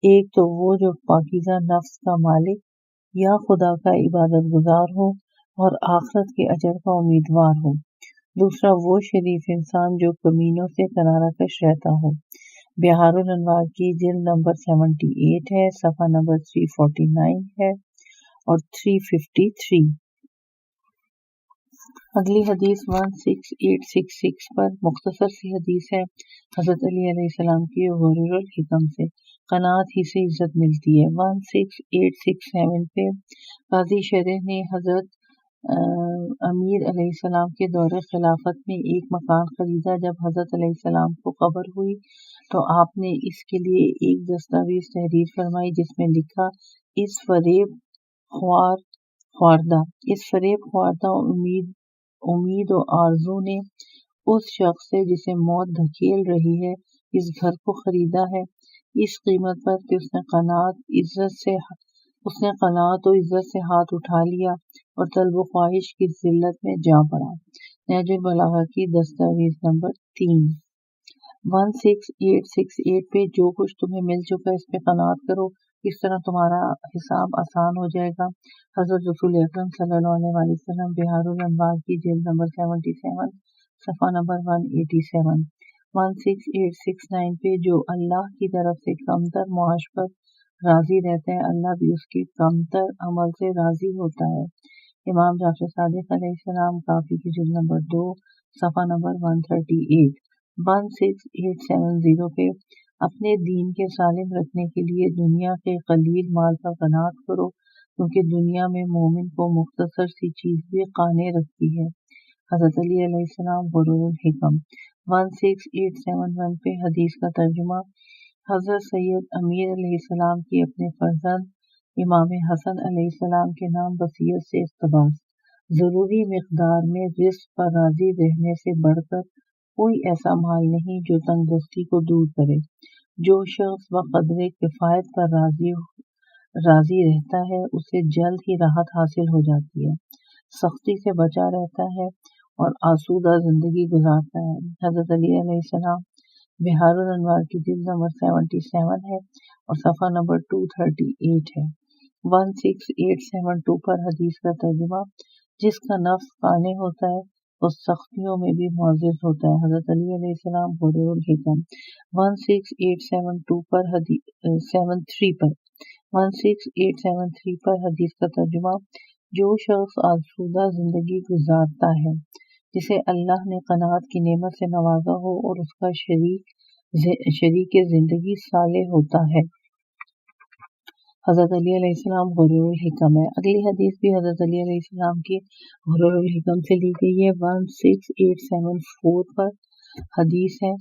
ایک تو وہ جو پاکیزہ نفس کا مالک یا خدا کا عبادت گزار ہو اور آخرت کے اجر کا امیدوار ہو، دوسرا وہ شریف انسان جو کمینوں سے کنارہ کش رہتا ہو۔ بہار الانوار کی جلد نمبر 78 ہے، صفحہ نمبر 349 ہے اور 353۔ اگلی حدیث 16866 پر مختصر سی حدیث ہے، حضرت علی علیہ السلام کی غرور الحکم سے، قناعت ہی سے عزت ملتی ہے۔ 16867 پہ قاضی شرح نے حضرت امیر علیہ السلام کے دور خلافت میں ایک مکان خریدا۔ جب حضرت علیہ السلام کو خبر ہوئی تو آپ نے اس کے لیے ایک دستاویز تحریر فرمائی جس میں لکھا، اس فریب خواردہ امید و آرزو نے اس شخص سے جسے موت دھکیل رہی ہے اس گھر کو خریدا ہے اس قیمت پر کہ اس نے قناعت و عزت سے ہاتھ اٹھا لیا اور طلب و خواہش کی ذلت میں جا پڑا۔ نہج البلاغہ کی دستاویز نمبر 3۔ 16868 پہ جو کچھ تمہیں مل چکا اس پہ قناعت کرو، اس طرح تمہارا حساب آسان ہو جائے گا۔ حضرت رسول اکرم صلی اللہ علیہ وسلم بہار الانوار کی جلد نمبر 77 صفحہ نمبر 187۔ 16869 پہ جو اللہ کی طرف سے کمتر معاش پر راضی رہتا ہے، اللہ بھی اس کے کمتر عمل سے راضی ہوتا ہے۔ امام جعفر صادق علیہ السلام کافی کی جلد نمبر 2 صفحہ نمبر 138۔ 16870 پہ اپنے دین کے سالم رکھنے کے لیے دنیا کے قلیل مال پر قناعت کرو، کیونکہ دنیا میں مومن کو مختصر سی چیز بھی قانع رکھتی ہے۔ حضرت علی علیہ السلام غرور الحکم 16871 پہ حدیث کا ترجمہ، حضرت سید امیر علیہ السلام کی اپنے فرزند امام حسن علیہ السلام کے نام وصیت سے اقتباس، ضروری مقدار میں رزق پر راضی رہنے سے بڑھ کر کوئی ایسا مال نہیں جو تنگ دستی کو دور کرے۔ جو شخص بقدر کفایت پر راضی رہتا ہے اسے جلد ہی راحت حاصل ہو جاتی ہے، سختی سے بچا رہتا ہے اور آسودہ زندگی گزارتا ہے۔ حضرت علی علیہ السلام بہار الانوار کی جلد نمبر 77 ہے اور صفحہ نمبر 238 ہے۔ 16872 پر حدیث کا ترجمہ، جس کا نفس قانع ہوتا ہے اس سختیوں میں بھی معزز ہوتا ہے۔ حضرت علی علیہ السلام غرور الحکم 16873 پر حدیث کا ترجمہ، جو شخص آسودہ زندگی گزارتا ہے جسے اللہ نے قناعت کی نعمت سے نوازا ہو اور اس کا شریک زندگی صالح ہوتا ہے۔ حضرت علی علیہ السلام غرور الحکم ہے۔ اگلی حدیث بھی حضرت علی علیہ السلام کی غرور الحکم سے لی گئی ہے۔ 16874 پر حدیث ہے،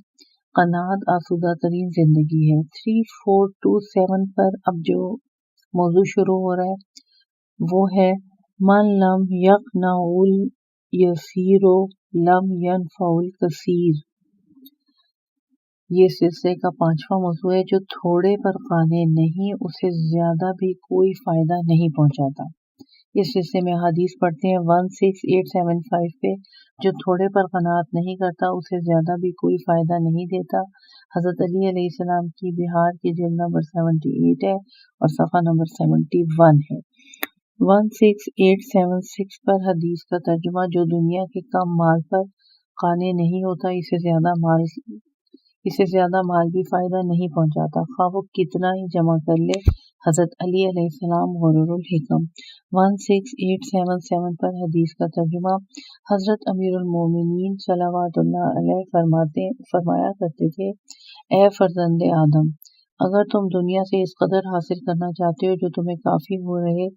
قناعت آسودہ ترین زندگی ہے۔ 3427 پر اب جو موضوع شروع ہو رہا ہے وہ ہے، من لم یقنع الیسیر لم ینفع الکثیر۔ یہ سلسلے کا 5واں موضوع ہے، جو تھوڑے پر قانع نہیں اسے زیادہ بھی کوئی فائدہ نہیں پہنچاتا۔ इस हिस्से में हदीस पढ़ते हैं 16875 पे। जो थोड़े पर कनात नहीं करता उसे ज़्यादा भी कोई फ़ायदा नहीं देता। हज़रत अली अलैहिस्सलाम की बिहार की जिल्द नंबर 78 है और सफ़ा नंबर 71 है। 16876 पर हदीस का तर्जुमा, जो दुनिया के कम माल पर काने नहीं होता, इसे ज़्यादा माल भी फ़ायदा नहीं पहुँचाता, खा वो कितना ही जमा कर ले। हज़रत अली अलैहिस्सलाम गुरूरुल हिकम। 16877 पर हदीस का तर्जुमा, हज़रत अमीरुल मोमिनीन सल्लल्लाहु अलैहि फरमाया करते थे, ए फर्जंदे आदम, अगर तुम दुनिया से इस कदर हासिल करना चाहते हो जो तुम्हें काफ़ी हो रहे,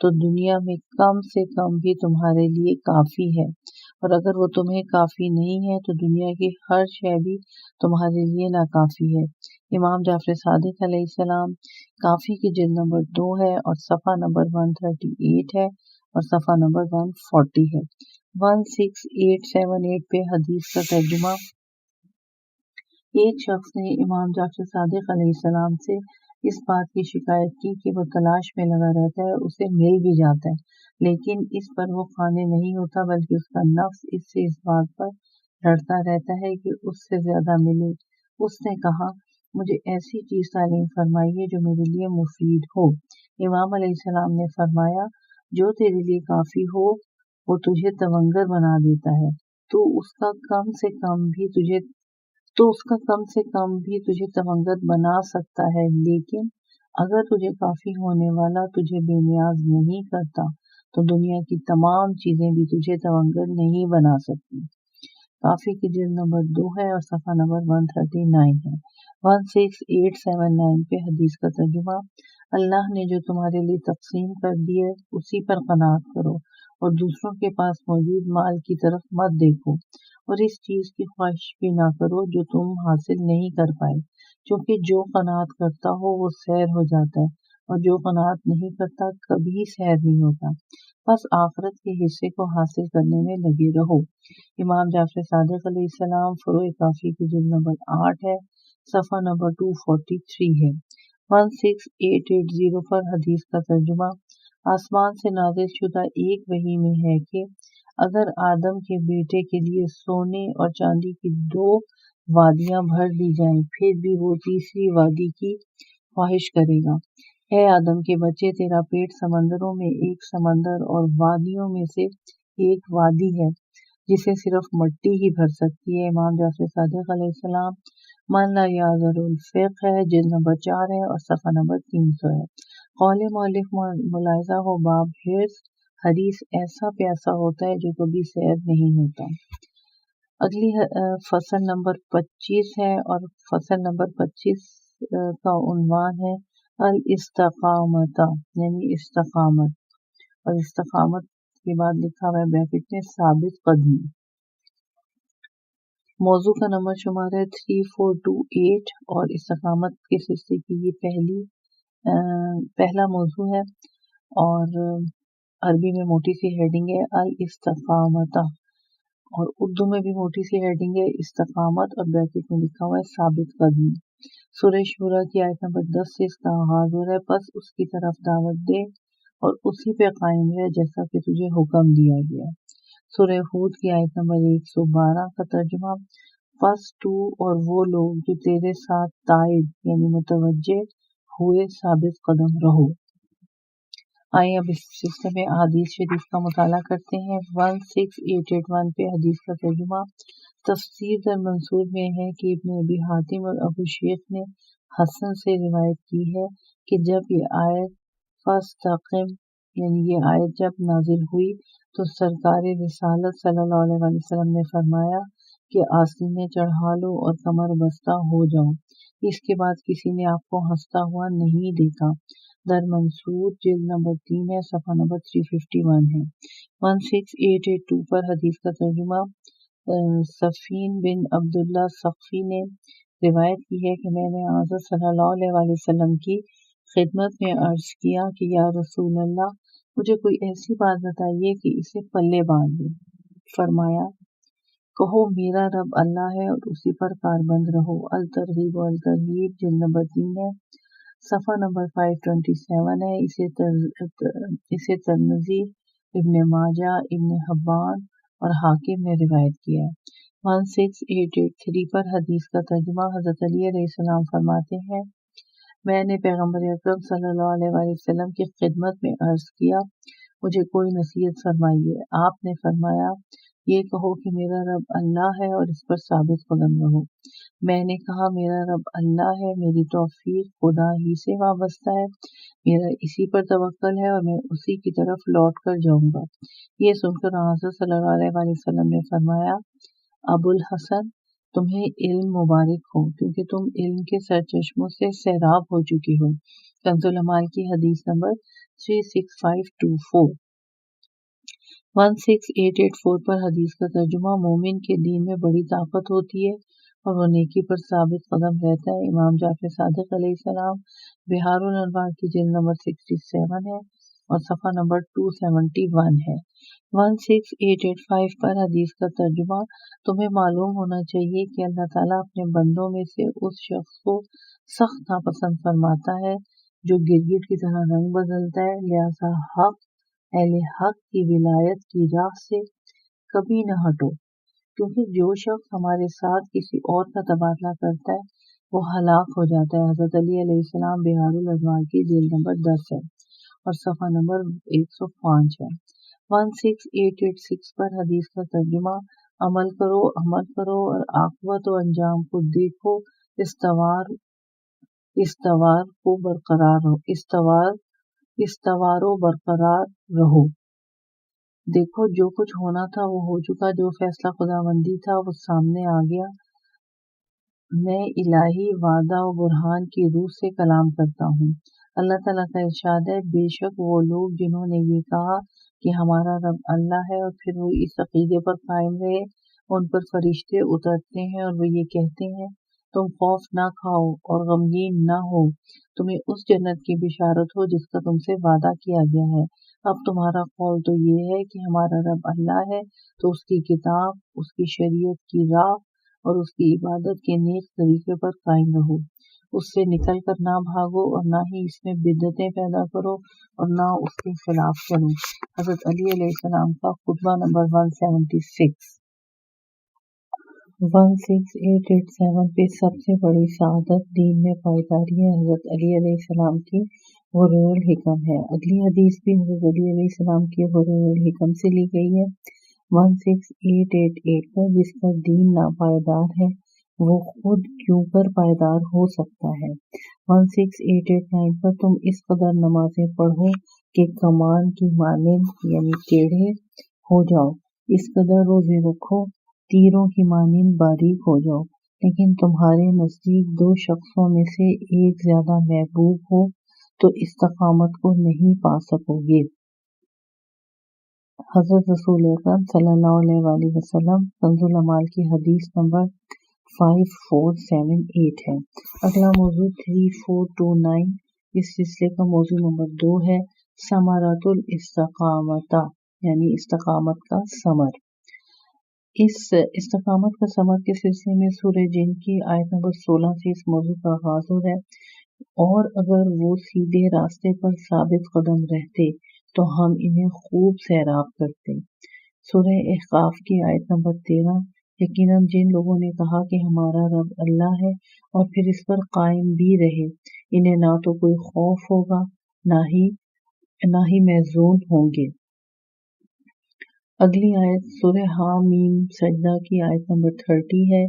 तो दुनिया में कम से कम भी तुम्हारे लिए काफ़ी है, और अगर वो तुम्हें काफ़ी नहीं है तो दुनिया की हर शय भी तुम्हारे लिए नाकाफ़ी है। इमाम जाफर सादिक अलैहिस्सलाम काफ़ी की जिल्द नंबर 2 है और सफ़ा नंबर 138 है और सफ़ा नंबर 140 है। 16878 पे हदीस का तर्जुमा, एक शख्स ने इमाम जाफर सादिक अलैहिस्सलाम से इस बात की शिकायत की कि वो तलाश में लगा रहता है, उसे मिल भी जाता है, लेकिन इस पर वो खाने नहीं होता, बल्कि उसका नफ्स इससे इस बात पर लड़ता रहता है कि उससे ज़्यादा मिले। उसने कहा, मुझे ऐसी चीज़ तालीम फरमाइए जो मेरे लिए मुफीद हो। इमाम अलैहिस्सलाम ने फरमाया, जो तेरे लिए काफ़ी हो वो तुझे तवंगर बना देता है, तो उसका कम से कम भी तुझे तवंगर बना सकता है, लेकिन अगर तुझे काफ़ी होने वाला तुझे बेनियाज नहीं करता, तो दुनिया की तमाम चीज़ें भी तुझे तवंगर नहीं बना सकती। काफ़ी की जिल्द नंबर 2 है और सफ़ा नंबर 139 है। 16879 पे हदीस का तर्जुमा, अल्लाह ने जो तुम्हारे लिए तक़सीम कर दिए उसी पर कनात करो और दूसरों के पास मौजूद माल की तरफ मत देखो और इस चीज़ की ख्वाहिश भी ना करो जो तुम हासिल नहीं कर पाए, क्योंकि जो कनात करता हो वो सैर हो जाता है और जो कनात नहीं करता कभी सैर नहीं होता। बस आखिरत के हिस्से को हासिल करने में लगे रहो। इमाम जाफर सादिक अलैहिस्सलाम फुरूए काफ़ी की जिल्द नंबर 8 है, सफ़ा नंबर 243 है। 16880 पर हदीस का तर्जुमा, आसमान से नाज़िल शुदा एक वही में है कि अगर आदम के बेटे के लिए सोने और चांदी की 2 वादियां भर दी जाएं, फिर भी वो तीसरी वादी की ख्वाहिश करेगा। है आदम के बच्चे, तेरा पेट समंदरों में एक समंदर और वादियों में से एक वादी है जिसे सिर्फ मिट्टी ही भर सकती है। इमाम जाफर सादिक अलैहिस्सलाम मन ला याज़रुल फ़िक़्ह है, जिल्द नंबर 4 है और सफ़ा नंबर 300 है। कौले मौलिफ मुलाहिज़ा हो बाब हिर्स, हदीस ऐसा प्यासा होता है जो कभी सैर नहीं होता। अगली फसल नंबर 25 है और फसल नंबर 25 का उन्वान है अल इस्तिक़ामता, यानी इस्तिक़ामत, और इस्तिक़ामत के बाद लिखा हुआ है ब्रैकेट में साबित कदमी। मौजू का नंबर शुमार है 3428 और इस्तिक़ामत के सिलसिले की ये पहला मौजू है और अरबी में मोटी सी हेडिंग है अल इस्तिक़ामता और उर्दू में भी मोटी सी हेडिंग है इस्तिक़ामत और ब्रैकेट में लिखा हुआ है साबित कदमी। सूरह शूरा की आयत नंबर 10 से इसका आगाज हो रहा है, बस उसकी तरफ दावत दे और उसी पे कायम रहे जैसा कि तुझे हुक्म दिया गया। सूरह हूद की आयत नंबर 112 का तर्जुमा, बस तू और वो लोग जो तेरे साथ ताइब यानी मुतवज्जे हुए साबित कदम रहो। आइए अब इस सिलसिले में हदीस शरीफ का मुताला करते हैं। 16881 पे हदीस का तर्जुमा, तफसीर दर मंसूर में है कि इब्न अबी हातिम और अबू शेख ने हसन से रिवायत की है कि जब ये आयत फस्तक़िम यानी ये आयत जब नाजिल हुई तो सरकार रिसालत सल्लल्लाहु अलैहि वसल्लम ने फरमाया कि आस्तीनें चढ़ा लो और कमर बस्ता हो जाओ, इसके बाद किसी ने आपको हंसता हुआ नहीं देखा। दर मंसूर जिल्द नंबर 3 है, सफ़ा नंबर 351 है। 16882 पर हदीस का तर्जुमा, सफ़ीन बिन अब्दुल्ला सक़फ़ी ने रिवायत की है कि मैंने हज़रत सल्लल्लाहु अलैहि वसल्लम की खिदमत में अर्ज़ किया कि या रसूल अल्लाह, मुझे कोई ऐसी बात बताइए कि इसे पल्ले बांध लूं। फरमाया, कहो मेरा रब अल्लाह है और उसी पर कारबंद रहो। अल तरगीब अल तरहीब जिल्द नंबर 3 है, صفحہ نمبر 527 ہے. اسے ترمذی، ابن ماجہ، ابن حبان اور حاکم نے روایت کیا ہے. 16883 پر حدیث کا ترجمہ. حضرت علی علیہ السلام فرماتے ہیں میں نے پیغمبر اکرم صلی اللہ علیہ وآلہ وسلم کی خدمت میں عرض کیا مجھے کوئی نصیحت فرمائیے. آپ نے فرمایا یہ کہو کہ میرا رب اللہ ہے اور اس پر ثابت قدم رہو. میں نے کہا میرا رب اللہ ہے، میری توفیق خدا ہی سے وابستہ ہے، میرا اسی پر توکل ہے اور میں اسی کی طرف لوٹ کر جاؤں گا. یہ سن کر حضرت صلی اللہ علیہ وآلہ وسلم نے فرمایا ابو الحسن تمہیں علم مبارک ہو کیونکہ تم علم کے سرچشموں سے سیراب ہو چکی ہو. کنز العمال کی حدیث نمبر 36524. 16884 پر حدیث کا ترجمہ. مومن کے دین میں بڑی طاقت ہوتی ہے اور وہ نیکی پر ثابت قدم رہتا ہے. امام جعفر صادق علیہ السلام بہار الانوار کی جلد نمبر 67 ہے اور صفحہ نمبر 271 ہے. 16885 پر حدیث کا ترجمہ. تمہیں معلوم ہونا چاہیے کہ اللہ تعالیٰ اپنے بندوں میں سے اس شخص کو سخت ناپسند فرماتا ہے جو گرگٹ کی طرح رنگ بدلتا ہے. لہذا اہل حق کی ولایت کی راہ سے کبھی نہ ہٹو کیونکہ جو شخص ہمارے ساتھ کسی اور کا تبادلہ کرتا ہے وہ ہلاک ہو جاتا ہے. حضرت علی علیہ السلام بہار الانوار کی جلد نمبر 10 ہے اور صفحہ نمبر 105 ہے. 16886 پر حدیث کا ترجمہ. عمل کرو اور عاقبت و انجام کو دیکھو. استوار و برقرار رہو. دیکھو جو کچھ ہونا تھا وہ ہو چکا، جو فیصلہ خداوندی تھا وہ سامنے آ گیا. میں الہی وعدہ و برہان کی روح سے کلام کرتا ہوں. اللہ تعالیٰ کا ارشاد ہے بے شک وہ لوگ جنہوں نے یہ کہا کہ ہمارا رب اللہ ہے اور پھر وہ اس عقیدے پر قائم رہے ان پر فرشتے اترتے ہیں اور وہ یہ کہتے ہیں تم خوف نہ کھاؤ اور غمگین نہ ہو، تمہیں اس جنت کی بشارت ہو جس کا تم سے وعدہ کیا گیا ہے. اب تمہارا قول تو یہ ہے کہ ہمارا رب اللہ ہے تو اس کی کتاب، اس کی شریعت کی راہ اور اس کی عبادت کے نیک طریقے پر قائم رہو. اس سے نکل کر نہ بھاگو اور نہ ہی اس میں بدعتیں پیدا کرو اور نہ اس کے خلاف چلو. حضرت علی علیہ السلام کا خطبہ نمبر 176. 16887 پہ سب سے بڑی سعادت دین میں پائیداری ہے. حضرت علی علیہ السلام کی غرور الحکم ہے. اگلی حدیث بھی حضرت علی علیہ السلام کی غرور الحکم سے لی گئی ہے. 16888 پر جس کا دین ناپائیدار ہے وہ خود کیوں کر پائیدار ہو سکتا ہے. 16889 پر تم اس قدر نمازیں پڑھو کہ کمان کی مانند یعنی ٹیڑھے ہو جاؤ، اس قدر روزے رکھو تیروں کی مانند باریک ہو جاؤ، لیکن تمہارے نزدیک دو شخصوں میں سے ایک زیادہ محبوب ہو تو استقامت کو نہیں پا سکو گے. حضرت رسول اکرم صلی اللہ علیہ وآلہ وسلم کنز العمال کی حدیث نمبر 5478 ہے. اگلا موضوع 3429 اس سلسلے کا موضوع نمبر 2 ہے ثمرۃ الاستقامۃ یعنی استقامت کا ثمر. اس استقامت کا ثمر کے سلسلے میں سورہ جن کی آیت نمبر 16 سے اس موضوع کا آغاز ہو رہا ہے. اور اگر وہ سیدھے راستے پر ثابت قدم رہتے تو ہم انہیں خوب سیراب کرتے. سورہ احقاف کی آیت نمبر 13. یقیناً جن لوگوں نے کہا کہ ہمارا رب اللہ ہے اور پھر اس پر قائم بھی رہے انہیں نہ تو کوئی خوف ہوگا نہ ہی محزون ہوں گے. اگلی آیت سورہ حامیم سجدہ کی آیت نمبر 30 ہے.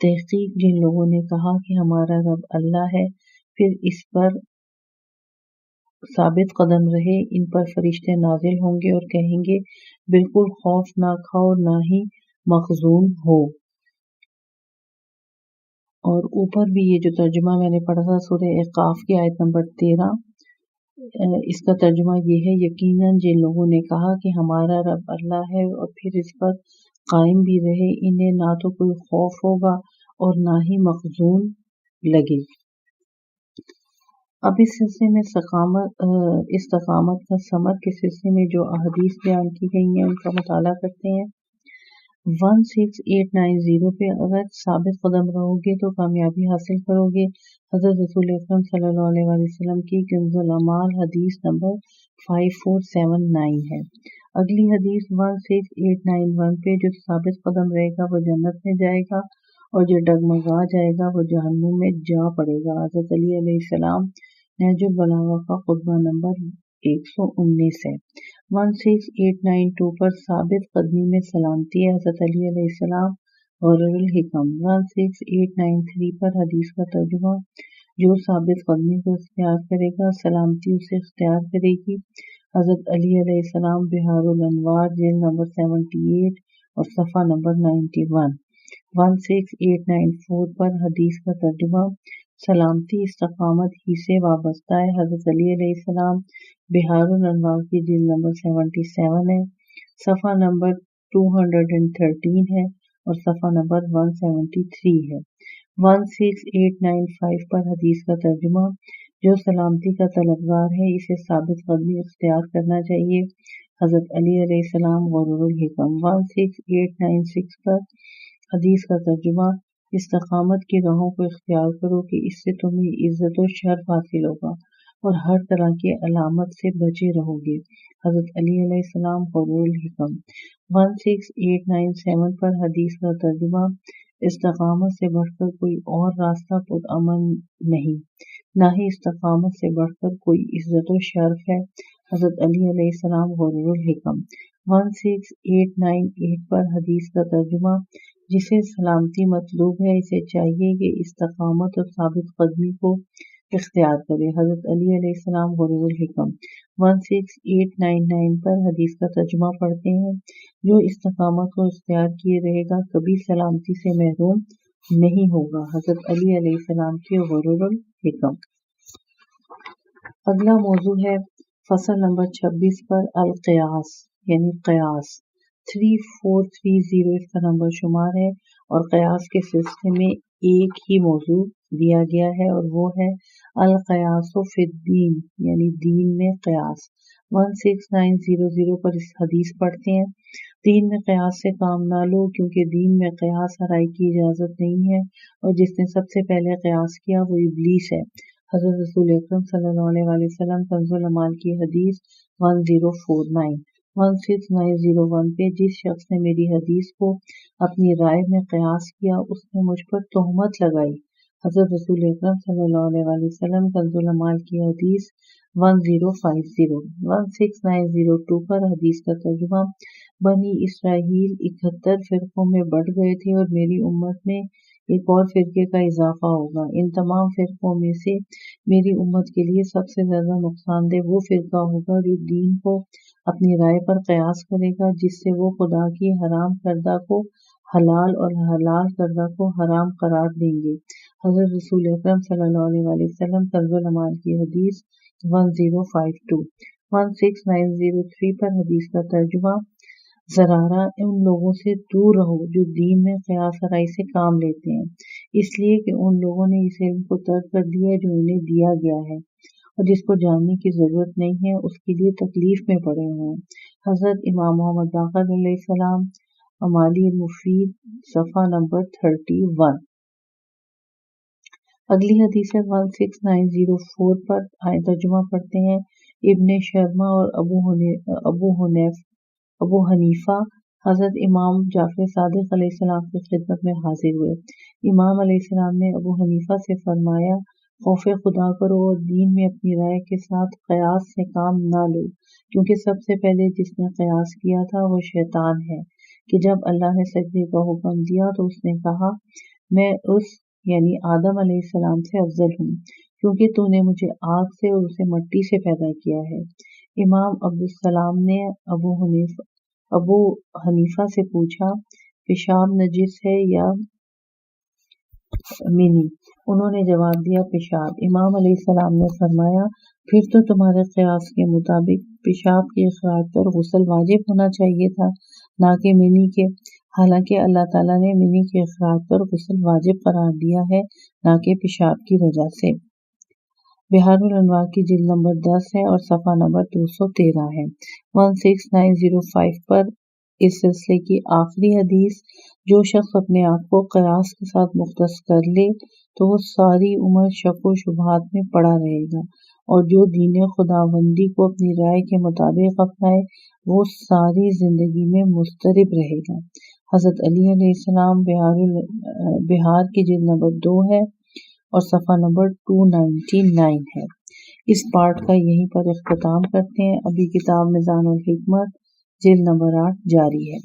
تحقیق جن لوگوں نے کہا کہ ہمارا رب اللہ ہے پھر اس پر ثابت قدم رہے ان پر فرشتے نازل ہوں گے اور کہیں گے بالکل خوف نہ کھاؤ نہ ہی مخزون ہو. اور اوپر بھی یہ جو ترجمہ میں نے پڑھا تھا سورہ احقاف کی آیت نمبر 13 اس کا ترجمہ یہ ہے یقیناً جن لوگوں نے کہا کہ ہمارا رب اللہ ہے اور پھر اس پر قائم بھی رہے انہیں نہ تو کوئی خوف ہوگا اور نہ ہی مخزون لگے. اب اس سلسلے میں استقامت کا ثمر کے سلسلے میں جو احادیث بیان کی گئی ہیں ان کا مطالعہ کرتے ہیں. 1680 पे अगर साबित कदम रहोगे तो कामयाबी हासिल करोगे। हज़रत रसूल अकरम सल्लल्लाहु अलैहि वसल्लम की कंजुल अमाल हदीस नंबर 5479 है। अगली हदीस 16891 पे जो साबित कदम रहेगा वो जन्नत में जाएगा और जो डगमगा जाएगा वो जहन्नुम में जा पड़ेगा। हज़रत अली अलैहिस्सलाम नहजुल बलागा का खुतबा नंबर 119 है। 16892 पर साबित कदमी में सलामती है। हज़रत अली अलैहिस्सलाम गौरुल हिकम। 16893 पर हदीस का तर्जुमा, जो साबित कदमी को इख्तियार करेगा सलामती उसे इख्तियार करेगी। हज़रत अली अलैहिस्सलाम बिहारुल अनवार जिल्द नंबर 78 और सफ़ा नंबर 91। 16894 पर हदीस का तर्जुमा, सलामती इस्तकामत ही से वाबस्ता है। हज़रत अली अलैहिस्सलाम बिहारुल अनवार की जिल्द नंबर 77 है, सफ़ा नंबर 213 है और सफ़ा नंबर 173 है। 16895 पर हदीस का तर्जुमा, जो सलामती का तलबगार है इसे साबित कदमी इख्तियार करना चाहिए। हज़रत अली अलैहिस्सलाम गौरुल हिकम। 16896 पर हदीस का तर्जुमा, इस्तकामत की राहों को इख्तियार करो कि इससे तुम्हें इज्जत और शर्फ हासिल होगा और हर तरह की अलामत से बचे रहोगे। हज़रत अली अलैहिस्सलाम गौरुल हिकम। 16897 पर हदीस का तर्जुमा, इस्तकामत से बढ़कर कोई और रास्ता पुरअमन नहीं, ना ही इस्तकामत से बढ़कर कोई इज्जत और शर्फ है। हज़रत अली अलैहिस्सलाम गौरुल हिकम। 16898 पर हदीस का तर्जुमा, जिसे सलामती मतलूब है इसे चाहिए कि इस्तकामत और साबित कदमी को इख्तियार करे। हज़रत अली अलैहिस्सलाम गौरुल हिकम। 16899 पर हदीस का तर्जुमा पढ़ते हैं, जो इस्तकामत को इख्तियार किए रहेगा कभी सलामती से महरूम नहीं होगा। हज़रत अली अलैहिस्सलाम की गौरुल हिकम। अगला मौजू है फसल नंबर 26 पर अल-क़ियास यानी क़यास। 3430 इसका नंबर शुमार है और क़यास के सिलसिले में एक ही मौजू दिया गया है और वो है अल-क़यासु फ़िद्दीन यानी दीन में क़यास। 16900 पर इस हदीस पढ़ते हैं, दीन में क़यास से काम ना लो क्योंकि दीन में क़यास हराई की इजाज़त नहीं है और जिसने सबसे पहले क़यास किया वो इब्लीस है। हज़रत रसूल अकरम सल्लल्लाहु अलैहि वसल्लम कंजुल अमाल की हदीस 1049। 16901 पे जिस शख्स ने मेरी हदीस को अपनी राय में क़यास किया उसने मुझ पर तोहमत लगाई। हज़रत रसूल अकरम सल्लल्लाहु अलैहि वसल्लम कंजुल अमाल की हदीस 1050। 16902 पर हदीस का तर्जुमा, बनी इसराइल 71 फ़िरक़ों में बढ़ गए थे और मेरी उम्मत में एक और फ़िरके का इजाफा होगा। इन तमाम फ़िरक़ों में से मेरी उम्मत के लिए सबसे ज़्यादा नुकसानदेह वो फ़िरका होगा जो दीन को अपनी राय पर क़यास करेगा, जिससे वो खुदा की हराम करदा को हलाल और हलाल करदा को हराम करार देंगे। हज़रत रसूल अकरम सल्लल्लाहु अलैहि वसल्लम कंजुल अमाल की हदीस 1052। 16903 पर हदीस का तर्जुमा, ज़रारा उन लोगों से दूर रहो जो दीन में क़यास हराई से काम लेते हैं, इसलिए कि उन लोगों ने इस इल्म को तर्क कर दिया है जो इन्हें दिया गया है और जिसको जानने की ज़रूरत नहीं है उसके लिए तकलीफ में पड़े हुए हैं। हज़रत इमाम मोहम्मद बाक़र अलैहिस्सलाम अमाली मुफीद सफ़ा नंबर 31। अगली हदीस है 16904 पर आए तर्जुमा पढ़ते हैं, इब्ने शर्मा और अबू हनीफा हज़रत इमाम जाफ़र सादिक़ अलैहिस्सलाम की खिदमत में हाजिर हुए। इमाम अलैहिस्सलाम ने अबू हनीफा से फरमाया, खौफ खुदा करो और दीन में अपनी राय के साथ क़यास से काम ना लो, क्योंकि सबसे पहले जिसने क़यास किया था वो शैतान है कि जब अल्लाह ने सजदे का हुक्म दिया तो उसने कहा, मैं उस यानी आदम अलैहिस्सलाम से अफजल हूँ, क्योंकि तूने मुझे आग से और उसे मिट्टी से पैदा किया है। इमाम अब्दुस्सलाम ने अबू हनीफा से पूछा, पेशाब नजिस है या मिनी? उन्होंने जवाब दिया, पेशाब। इमाम अलैहिस्सलाम ने फरमाया, फिर तो तुम्हारे क़यास के मुताबिक पेशाब के इखराज पर गुस्ल वाजिब होना चाहिए था, ना कि मिनी के। हालांकि अल्लाह ताला ने मिनी के इखराज पर गुस्ल वाजिब करार दिया है, ना कि पेशाब की वजह से। बिहारुल अनवार की जिल्द नंबर 10 है और सफ़ा नंबर 213 है। 16905 पर اس سلسلے کی آخری حدیث: جو شخص اپنے آپ کو قیاس کے ساتھ مختص کر لے تو وہ ساری عمر شک و شبہات میں پڑا رہے گا، اور جو دین خداوندی کو اپنی رائے کے مطابق اپنائے وہ ساری زندگی میں مضطرب رہے گا۔ حضرت علی علیہ السلام بہار کی جلد نمبر 2 ہے اور صفحہ نمبر 299 ہے۔ اس پارٹ کا یہیں پر اختتام کرتے ہیں۔ ابھی کتاب میزان الحکمت جلد نمبر 8 جاری ہے۔